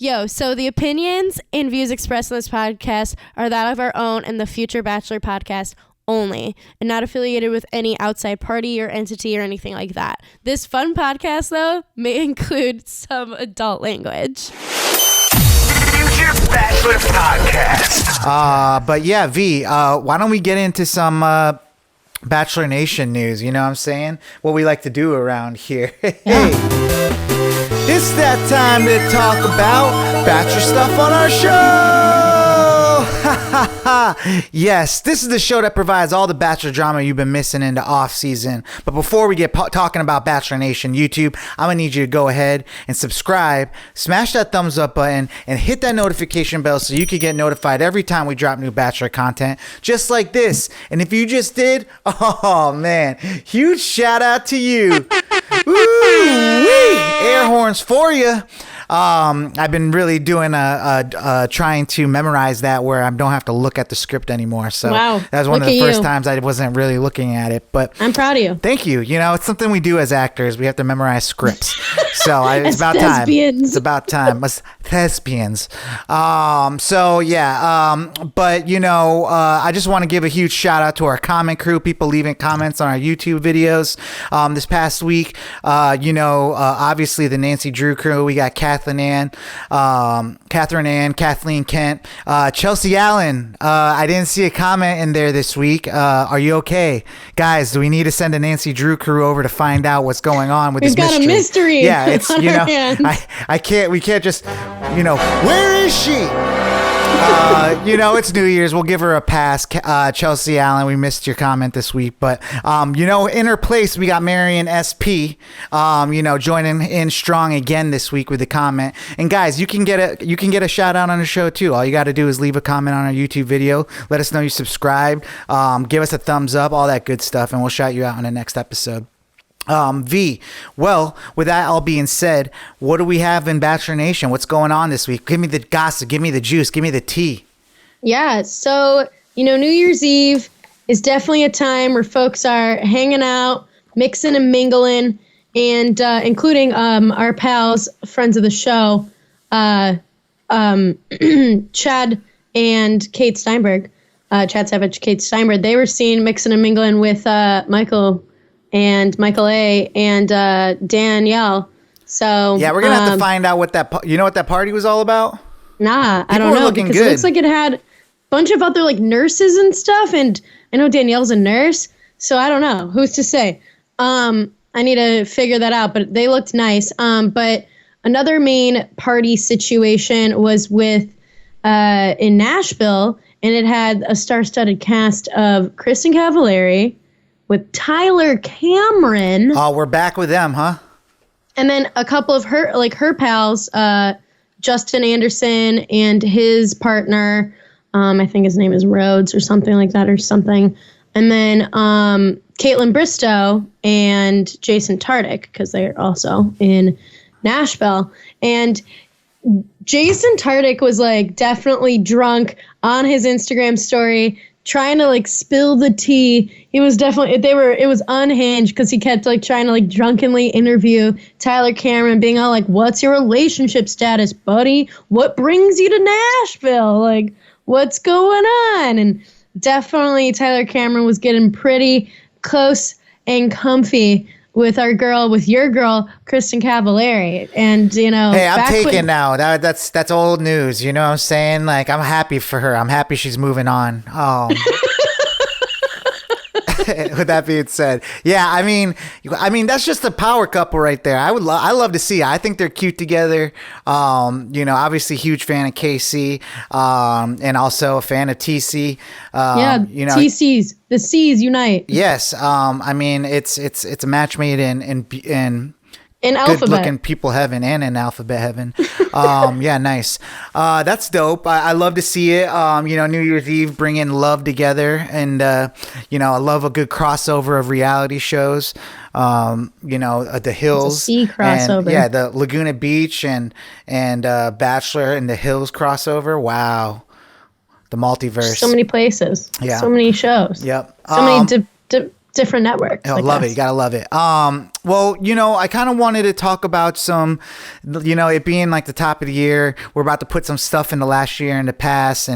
Yo, so the opinions and views expressed in this podcast are that of our own and the future Bachelor podcast only, and not affiliated with any outside party or entity or anything like that. This fun podcast, though, may include some adult language. Future Bachelor podcast. But yeah, V, why don't we get into some Bachelor Nation news? You know what I'm saying? What we like to do around here. Hey. It's that time to talk about Bachelor stuff on our show! Yes, this is the show that provides all the Bachelor drama you've been missing in the off season. But before we get talking about Bachelor Nation YouTube, I'm gonna need you to go ahead and subscribe, smash that thumbs up button, and hit that notification bell so you can get notified every time we drop new Bachelor content, just like this. And if you just did, oh man, huge shout out to you. Woo-wee! Air horns for you. I've been really doing trying to memorize that where I don't have to look at the script anymore. So wow. That was one of the first times I wasn't really looking at it. But I'm proud of you. Thank you. You know, it's something we do as actors. We have to memorize scripts. So it's about thespians. time. It's about time. Us thespians. So yeah. But you know, I just want to give a huge shout out to our comment crew. People leaving comments on our YouTube videos. This past week, obviously the Nancy Drew crew. We got Catherine Ann, Kathleen Kent, Chelsea Allen. I didn't see a comment in there this week. Are you okay? Guys, do we need to send a Nancy Drew crew over to find out what's going on with this mystery? We've got a mystery. Yeah, it's, we can't just, where is she? It's New Year's. We'll give her a pass. Chelsea Allen, we missed your comment this week. But, in her place, we got Marion SP, joining in strong again this week with a comment. And guys, you can get a shout out on the show too. All you got to do is leave a comment on our YouTube video. Let us know you subscribed. Give us a thumbs up, all that good stuff. And we'll shout you out in the next episode. V, well, with that all being said, what do we have in Bachelor Nation? What's going on this week? Give me the gossip, give me the juice, give me the tea. Yeah, so, New Year's Eve is definitely a time where folks are hanging out, mixing and mingling, and including our pals, friends of the show, Chad and Kate Steinberg, Chad Savage, Kate Steinberg. They were seen mixing and mingling with Michael A. and Danielle. So yeah, we're gonna have to find out what that what that party was all about. Nah, I don't know, because it looks like it had a bunch of other nurses and stuff, and I know Danielle's a nurse, so I don't know. Who's to say? I need to figure that out, but they looked nice. But another main party situation was with in Nashville, and it had a star-studded cast of Kristin Cavallari with Tyler Cameron. Oh, we're back with them, huh? And then a couple of her pals, Justin Anderson and his partner, I think his name is Rhodes or something like that or something. And then Caitlin Bristow and Jason Tartick, because they're also in Nashville. And Jason Tartick was definitely drunk on his Instagram story, trying to spill the tea. He was definitely, it was unhinged because he kept trying to drunkenly interview Tyler Cameron, being all what's your relationship status, buddy? What brings you to Nashville? What's going on? And definitely Tyler Cameron was getting pretty close and comfy with your girl, Kristin Cavallari. And, hey, I'm taken now. That's old news. You know what I'm saying? I'm happy for her. I'm happy she's moving on. With that being said, yeah, I mean, that's just a power couple right there. I love to see it. I think they're cute together. Obviously huge fan of KC, and also a fan of TC. TCs, the C's unite. Yes. It's a match made in alphabet. Good-looking people heaven and in alphabet heaven. Yeah, nice. That's dope. I love to see it. New Year's Eve bringing love together, and I love a good crossover of reality shows. The Hills, it's a sea crossover. And, the Laguna Beach and Bachelor and the Hills crossover. Wow, the multiverse. So many places. Yeah. So many shows. Yep. So many different networks. Oh, I love it. guess. You gotta love it. Well, I kind of wanted to talk about some, it being like the top of the year. We're about to put some stuff in the last year in the past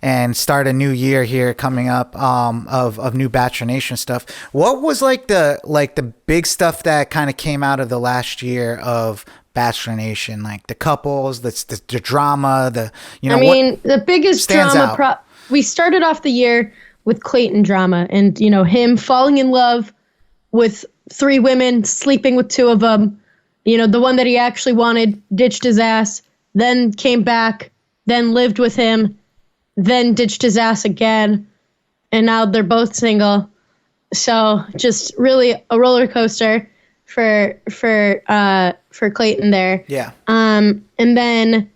and start a new year here coming up, of new Bachelor Nation stuff. What was like the big stuff that kind of came out of the last year of Bachelor Nation, like the couples, the drama, the biggest stands drama. out? We started off the year with Clayton drama, and him falling in love with 3 women, sleeping with 2 of them. The one that he actually wanted ditched his ass, then came back, then lived with him, then ditched his ass again, and now they're both single. So just really a roller coaster for Clayton there. Yeah. And then,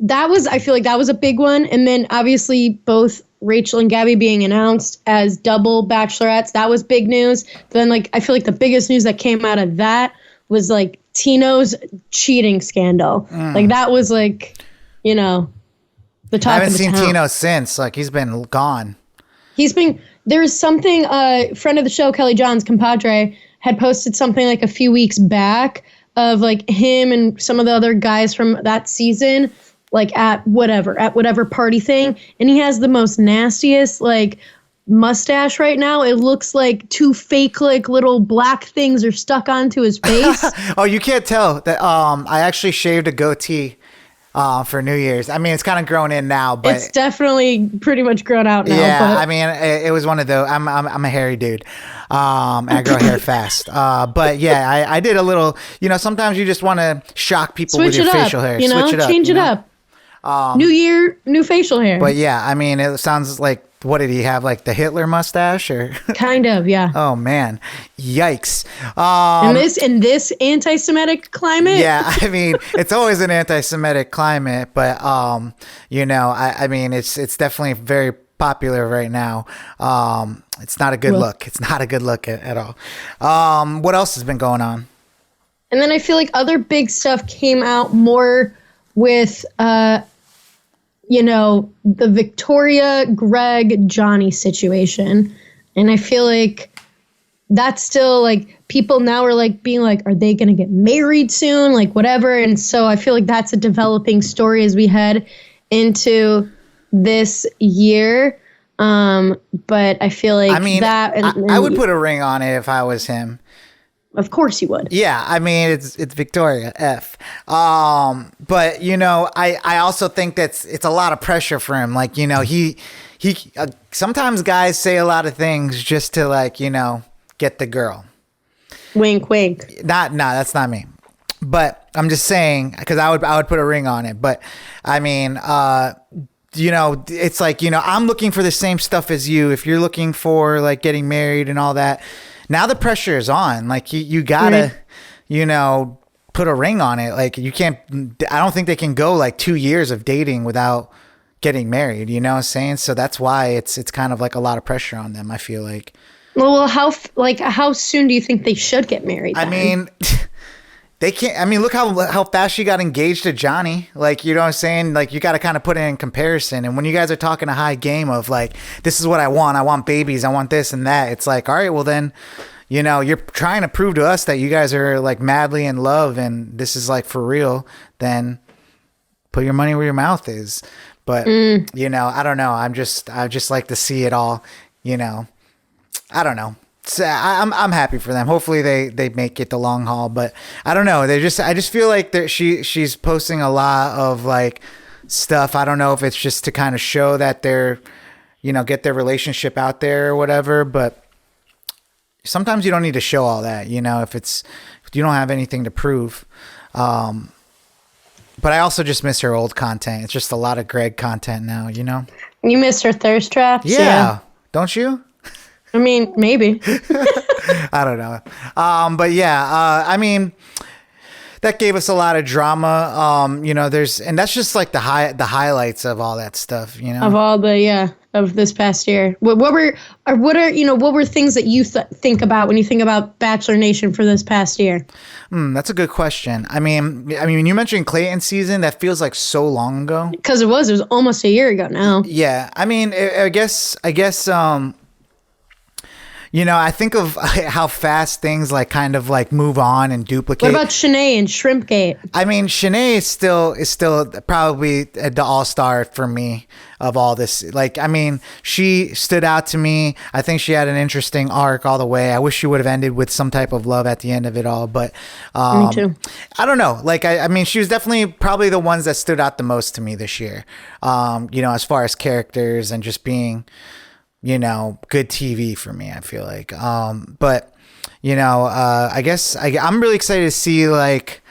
I feel like that was a big one. And then obviously both Rachel and Gabby being announced as double bachelorettes, that was big news. Then I feel like the biggest news that came out of that was Tino's cheating scandal. That was the talk of the town. I haven't seen Tino since. He's been gone. There's something, friend of the show, Kelly John's compadre, had posted something a few weeks back of him and some of the other guys from that season, at whatever party thing. And he has the most nastiest, mustache right now. It looks like 2 fake, little black things are stuck onto his face. Oh, you can't tell that. I actually shaved a goatee for New Year's. I mean, it's kind of grown in now, but it's definitely pretty much grown out now. Yeah, but I mean, it was one of those. I'm a hairy dude, and I grow hair fast. But yeah, I did a little. Sometimes you just want to shock people with your facial hair. Switch it up. Change it up. New year, new facial hair. But yeah, I mean, it sounds like. What did he have? The Hitler mustache, or kind of, yeah. Oh man, yikes! In this anti-Semitic climate, yeah. I mean, it's always an anti-Semitic climate, but I mean, it's definitely very popular right now. It's not a good look. It's not a good look at all. What else has been going on? And then I feel like other big stuff came out more with the Victoria, Greg, Johnny situation. And I feel like that's still people now are being are they going to get married soon? Whatever. And so I feel like that's a developing story as we head into this year. But I feel like I would put a ring on it if I was him. Of course you would. Yeah, I mean it's Victoria F. But I also think it's a lot of pressure for him. He sometimes guys say a lot of things just to get the girl. Wink, wink. No, that's not me. But I'm just saying because I would put a ring on it. But I mean, it's I'm looking for the same stuff as you. If you're looking for getting married and all that. Now the pressure is on. You gotta, put a ring on it. You can't. I don't think they can go 2 years of dating without getting married. You know what I'm saying? So that's why it's kind of a lot of pressure on them. I feel like. Well, how soon do you think they should get married? Then? I mean, they can't. I mean, look how fast she got engaged to Johnny. You know what I'm saying? You got to kind of put it in comparison. And when you guys are talking a high game of this is what I want babies, I want this and that. It's all right, well then, you're trying to prove to us that you guys are madly in love and this is for real. Then put your money where your mouth is. But I don't know. I just like to see it all. I don't know. So I'm happy for them. Hopefully they make it the long haul, but I don't know. I just feel like she's posting a lot of stuff. I don't know if it's just to kind of show that they're, get their relationship out there or whatever, but sometimes you don't need to show all that, if you don't have anything to prove. But I also just miss her old content. It's just a lot of Greg content now, You miss her thirst traps? Yeah. Don't you? I mean, maybe. I don't know. But yeah, I mean, that gave us a lot of drama. And that's just the highlights of all that stuff, Of all of this past year. What were things that you think about when you think about Bachelor Nation for this past year? That's a good question. I mean, you mentioned Clayton's season. That feels so long ago. Because it was almost a year ago now. Yeah. I mean, I guess, you know, I think of how fast things like kind of like move on and duplicate. What about Shanae and Shrimpgate? I mean, Shanae is still probably the all-star for me of all this. Like, I mean, she stood out to me. I think she had an interesting arc all the way. I wish she would have ended with some type of love at the end of it all, but Me too. I don't know. Like, I mean, she was definitely probably the ones that stood out the most to me this year. You know, as far as characters and just being, you know, good TV for me, I feel like. But, you know, I guess I'm really excited to see like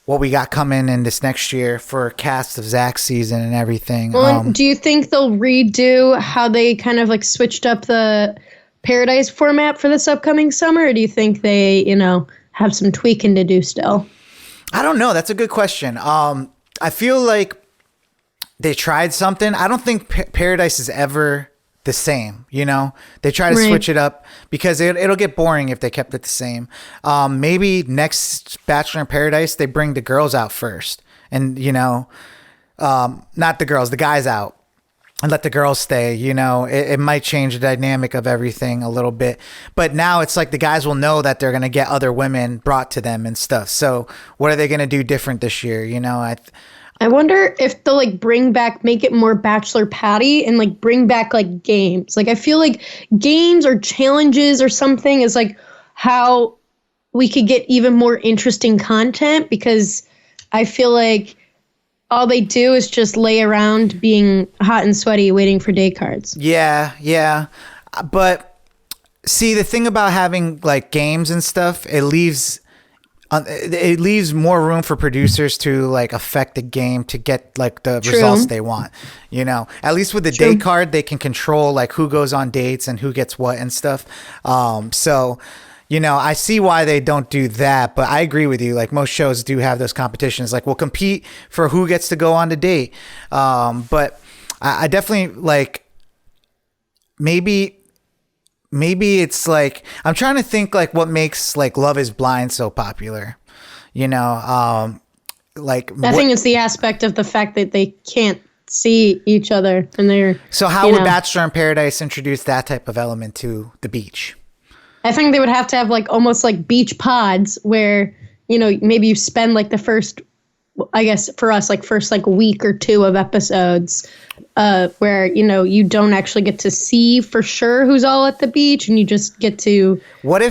what we got coming in this next year for cast of Zach's season and everything. Well, do you think they'll redo how they kind of like switched up the Paradise format for this upcoming summer? Or do you think they, you know, have some tweaking to do still? I don't know. That's a good question. I feel like they tried something. I don't think Paradise is ever the same, you know. They try to switch it up because it'll get boring if they kept it the same. Maybe next Bachelor in Paradise they bring the girls out first, and you know, not the girls, the guys out, and let the girls stay. You know, it might change the dynamic of everything a little bit. But now it's like the guys will know that they're gonna get other women brought to them and stuff. So what are they gonna do different this year? You know, I wonder if they'll like make it more Bachelor Patty and like bring back like games. Like I feel like games or challenges or something is like how we could get even more interesting content, because I feel like all they do is just lay around being hot and sweaty waiting for date cards. Yeah. But see, the thing about having like games and stuff, it leaves more room for producers to like affect the game to get like the results they want. You know, at least with the date card, they can control like who goes on dates and who gets what and stuff. So, you know, I see why they don't do that, but I agree with you. Like most shows do have those competitions, like we'll compete for who gets to go on the date. But I definitely like maybe it's like, I'm trying to think like what makes like Love is Blind so popular, you know? Like I think it's the aspect of the fact that they can't see each other and they're. So how would Bachelor in Paradise introduce that type of element to the beach? I think they would have to have like almost like beach pods where, you know, maybe you spend like the first, I guess for us, like first like week or two of episodes where, you know, you don't actually get to see for sure who's all at the beach and you just get to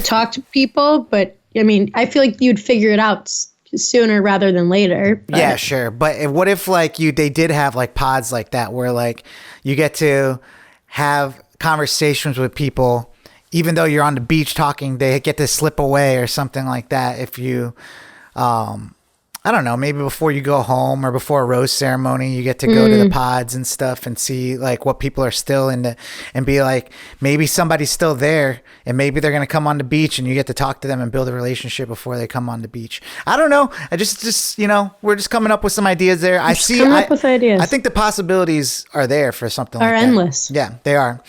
talk to people. But I mean, I feel like you'd figure it out sooner rather than later. But. Yeah, sure. But what if like they did have like pods like that where like you get to have conversations with people even though you're on the beach talking, they get to slip away or something like that. If you, I don't know, maybe before you go home or before a rose ceremony, you get to go to the pods and stuff and see like what people are still into and be like, maybe somebody's still there and maybe they're going to come on the beach and you get to talk to them and build a relationship before they come on the beach. I don't know. I just, you know, we're just coming up with some ideas there. I think the possibilities are there for something like that. Are endless. Yeah, they are.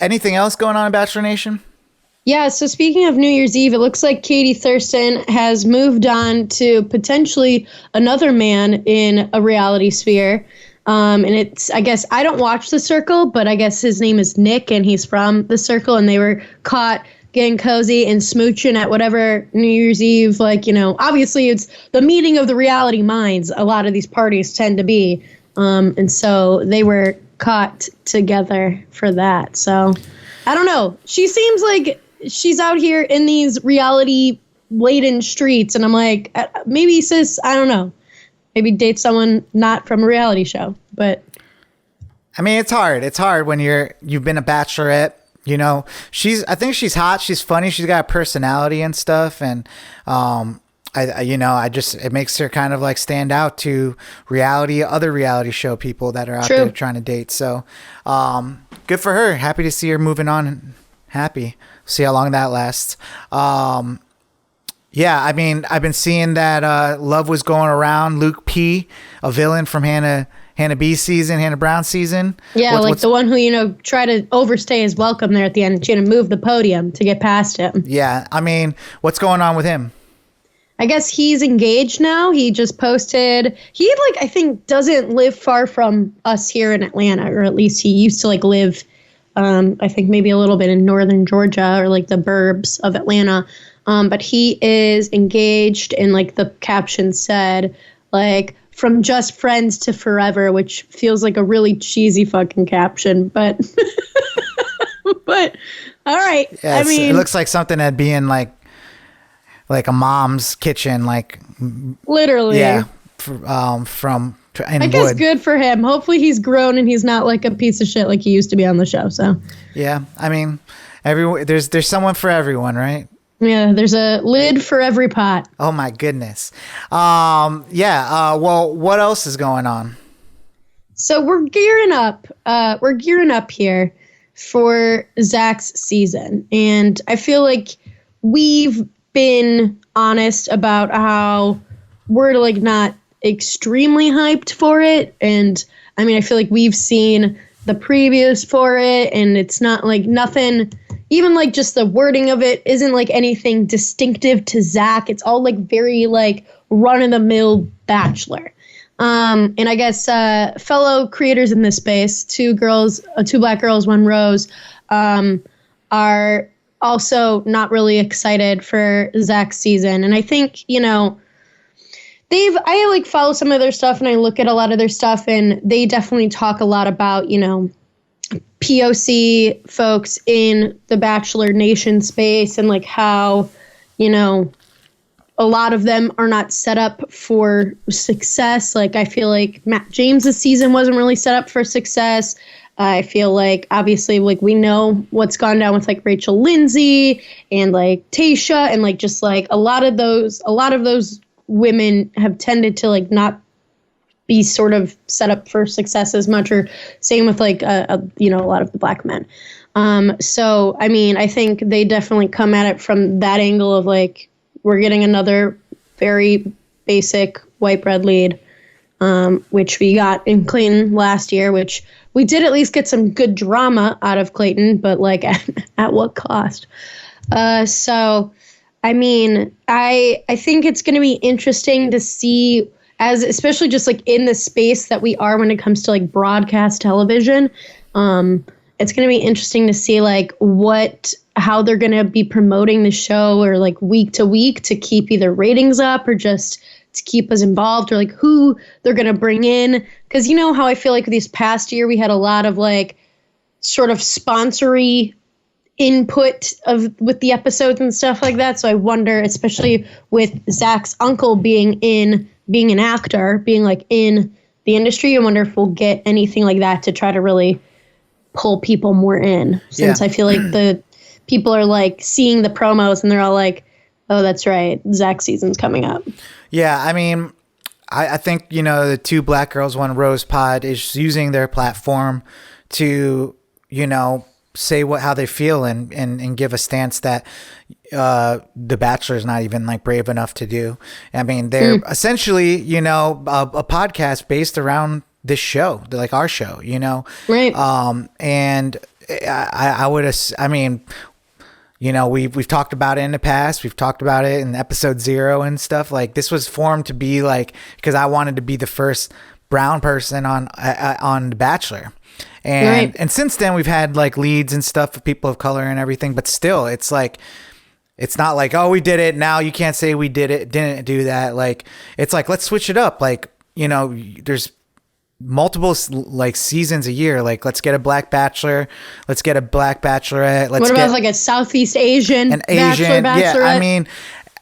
Anything else going on in Bachelor Nation? Yeah, so speaking of New Year's Eve, it looks like Katie Thurston has moved on to potentially another man in a reality sphere. And it's, I guess, I don't watch The Circle, but I guess his name is Nick and he's from The Circle, and they were caught getting cozy and smooching at whatever New Year's Eve, like, you know, obviously it's the meeting of the reality minds. A lot of these parties tend to be. And so they were caught together for that. So I don't know. She seems like she's out here in these reality laden streets, and I'm like, maybe sis, I don't know, maybe date someone not from a reality show. But I mean, it's hard when you've been a bachelorette, you know. I think she's hot, she's funny, she's got a personality and stuff, and it makes her kind of like stand out to other reality show people that are out there trying to date. So good for her. Happy to see her moving on. Happy. See how long that lasts. Yeah, I mean, I've been seeing that love was going around. Luke P, a villain from Hannah B's season, Hannah Brown's season. Yeah, the one who, you know, tried to overstay his welcome there at the end. She had to move the podium to get past him. Yeah, I mean, what's going on with him? I guess he's engaged now. He just posted. He, I think, doesn't live far from us here in Atlanta, or at least he used to, live I think maybe a little bit in northern Georgia or like the burbs of Atlanta. But he is engaged, and like the caption said, like, from just friends to forever, which feels like a really cheesy fucking caption, but but all right. Yes, I mean, it looks like something that'd be in like a mom's kitchen, like literally. yeah, from in I guess wood. good for him. Hopefully he's grown and he's not like a piece of shit like he used to be on the show. So Yeah, I mean, there's someone for everyone, right? yeah, there's a lid for every pot. Oh my goodness. Well, what else is going on? So we're gearing up. We're gearing up here for Zach's season, and I feel like we've been honest about how we're like not extremely hyped for it. And I mean, I feel like we've seen the previews for it, and it's not like nothing. Even like just the wording of it isn't like anything distinctive to Zach. It's all like very like run-of-the-mill Bachelor. And I guess fellow creators in this space, two black girls, one rose, are also not really excited for Zach's season. And I think, I like follow some of their stuff and I look at a lot of their stuff, and they definitely talk a lot about, POC folks in the Bachelor Nation space, and like how, a lot of them are not set up for success. Like I feel like Matt James's season wasn't really set up for success. I feel like obviously like we know what's gone down with like Rachel Lindsay and like Tayshia, and like just like a lot of those women have tended to like not be sort of set up for success as much, or same with like a lot of the black men. So I mean, I think they definitely come at it from that angle of like, we're getting another very basic white bread lead, which we got in Clayton last year, which we did at least get some good drama out of Clayton, but like at what cost? So I mean, I think it's going to be interesting to see, as especially just like in the space that we are when it comes to like broadcast television. It's going to be interesting to see like how they're going to be promoting the show, or like week to week, to keep either ratings up or just to keep us involved, or like who they're going to bring in. Because you know how I feel like this past year we had a lot of like sort of sponsory input with the episodes and stuff like that. So I wonder, especially with Zach's uncle being an actor, being like in the industry, I wonder if we'll get anything like that to try to really pull people more in, since I feel like the people are like seeing the promos and they're all like, oh, that's right, Zach's season's coming up. Yeah, I mean, I think, the two black girls, one rose pod is using their platform to, say how they feel and give a stance that the Bachelor is not even like brave enough to do. I mean, they're essentially, a podcast based around this show, like our show, Right. And we've talked about it in the past. We've talked about it in episode 0 and stuff. Like this was formed to be like, because I wanted to be the first brown person on The Bachelor. And since then we've had like leads and stuff for people of color and everything, but still it's like, it's not like, oh, we did it, now you can't say we didn't do that. Like, it's like, let's switch it up. Like, there's multiple like seasons a year. Like, let's get a black Bachelor, let's get a black Bachelorette. What about like a Southeast Asian, Bachelor, Bachelorette? Yeah, I mean,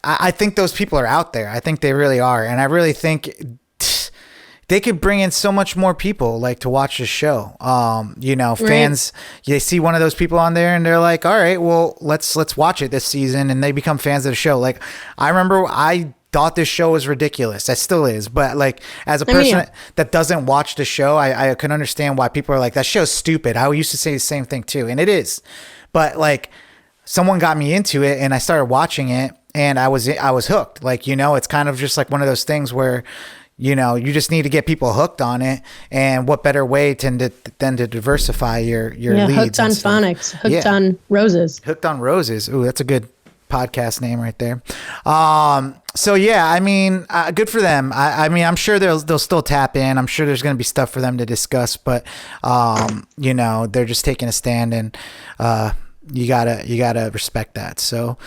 I think those people are out there. I think they really are. And I really think they could bring in so much more people like to watch the show. Fans, they see one of those people on there and they're like, all right, well, let's watch it this season. And they become fans of the show. Like, I remember I thought this show was ridiculous. That still is. But like, as a person that doesn't watch the show, I can understand why people are like, that show's stupid. I used to say the same thing too. And it is. But like, someone got me into it and I started watching it and I was hooked. Like, it's kind of just like one of those things where, you just need to get people hooked on it, and what better way than to diversify your leads. Hooked on phonics, hooked on roses. Hooked on roses. Ooh, that's a good podcast name right there. So yeah, I mean, good for them. I mean, I'm sure they'll still tap in. I'm sure there's going to be stuff for them to discuss, but you know, they're just taking a stand, and you gotta respect that. So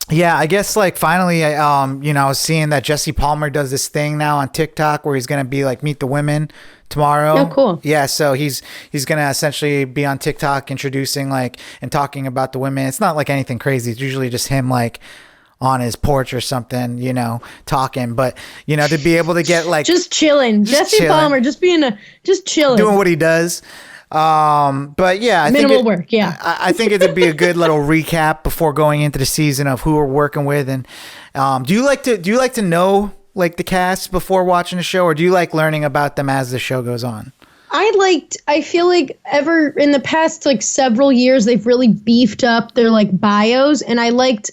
yeah, I guess like finally, you know, I was seeing that Jesse Palmer does this thing now on TikTok where he's gonna be like Meet the Women tomorrow. Oh, cool. Yeah, so he's gonna essentially be on TikTok introducing like and talking about the women. It's not like anything crazy. It's usually just him like on his porch or something, you know, talking. But you know, to be able to get like just chilling, Jesse Palmer, just chilling, doing what he does. But yeah, I minimal think work. Yeah, I think it'd be a good little recap before going into the season of who we're working with. And do you like to know like the cast before watching the show, or do you like learning about them as the show goes on? I feel like ever in the past like several years they've really beefed up their like bios, and I liked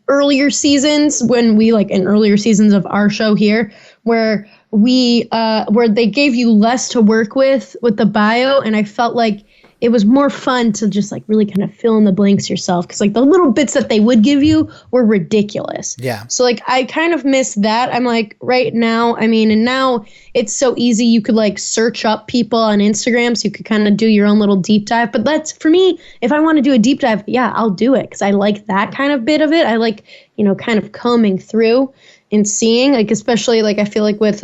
earlier seasons when we like in earlier seasons of our show here where they gave you less to work with the bio, and I felt like it was more fun to just like really kind of fill in the blanks yourself, because like the little bits that they would give you were ridiculous. Yeah. So like I kind of miss that. I'm like right now, I mean, and now it's so easy. You could like search up people on Instagram, so you could kind of do your own little deep dive. But that's for me, if I want to do a deep dive, yeah, I'll do it, because I like that kind of bit of it. I like, you know, kind of combing through and seeing, like, especially like I feel like with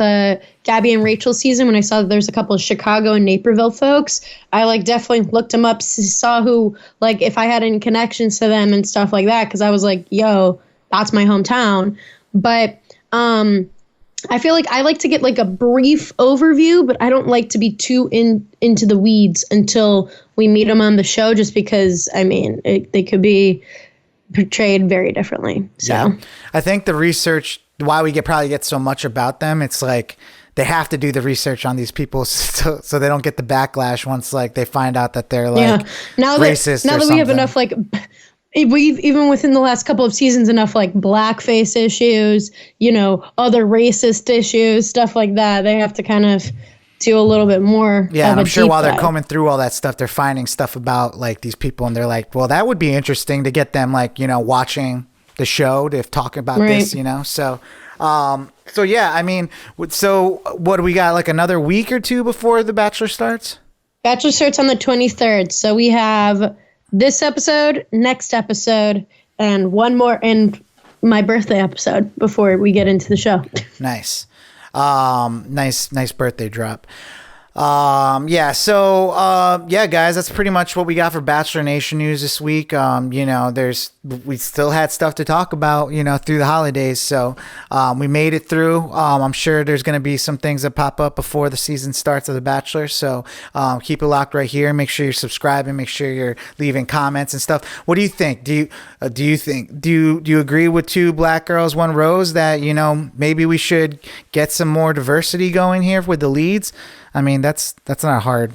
Gabby and Rachel's season, when I saw that there's a couple of Chicago and Naperville folks, I like definitely looked them up, saw who, like, if I had any connections to them and stuff like that, because I was like, yo, that's my hometown. But I feel like I like to get like a brief overview, but I don't like to be too into the weeds until we meet them on the show, just because, I mean, they could be portrayed very differently. So yeah. I think the research, why we probably get so much about them, it's like they have to do the research on these people so they don't get the backlash once like they find out that they're like racist. Now that we have enough like we've even within the last couple of seasons enough like blackface issues, you know, other racist issues, stuff like that. They have to kind of do a little bit more. Yeah, and I'm sure while they're dive. combing through all that stuff, they're finding stuff about like these people, and they're like, well, that would be interesting to get them like, you know, watching the show to talk about this, you know. So yeah, I mean, so what do we got, like another week or two before The Bachelor starts? Bachelor starts on the 23rd. So we have this episode, next episode, and one more, and my birthday episode before we get into the show. Nice. Nice birthday drop. Yeah, so yeah, guys, that's pretty much what we got for Bachelor Nation news this week. You know, we still had stuff to talk about, you know, through the holidays, so we made it through. I'm sure there's going to be some things that pop up before the season starts of The Bachelor, so keep it locked right here. Make sure you're subscribing, make sure you're leaving comments and stuff. What do you think? Do you agree with two black girls, one rose, that, you know, maybe we should get some more diversity going here with the leads? I mean, that's not a hard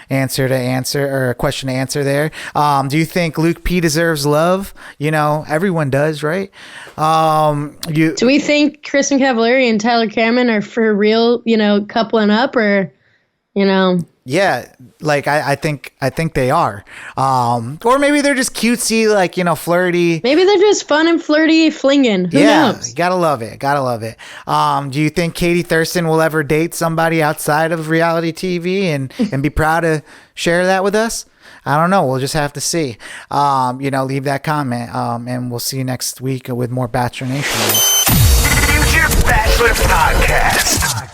answer to answer, or a question to answer there. Do you think Luke P deserves love? You know, everyone does, right? Do we think Kristin Cavallari and Tyler Cameron are for real, you know, coupling up, or, you know? Yeah, like I think they are, or maybe they're just cutesy, like, you know, flirty. Maybe they're just fun and flirty flinging. Who knows? Gotta love it. Do you think Katie Thurston will ever date somebody outside of reality TV and be proud to share that with us? I don't know. We'll just have to see. You know, leave that comment, and we'll see you next week with more Bachelor Nation. Future Bachelor Podcast.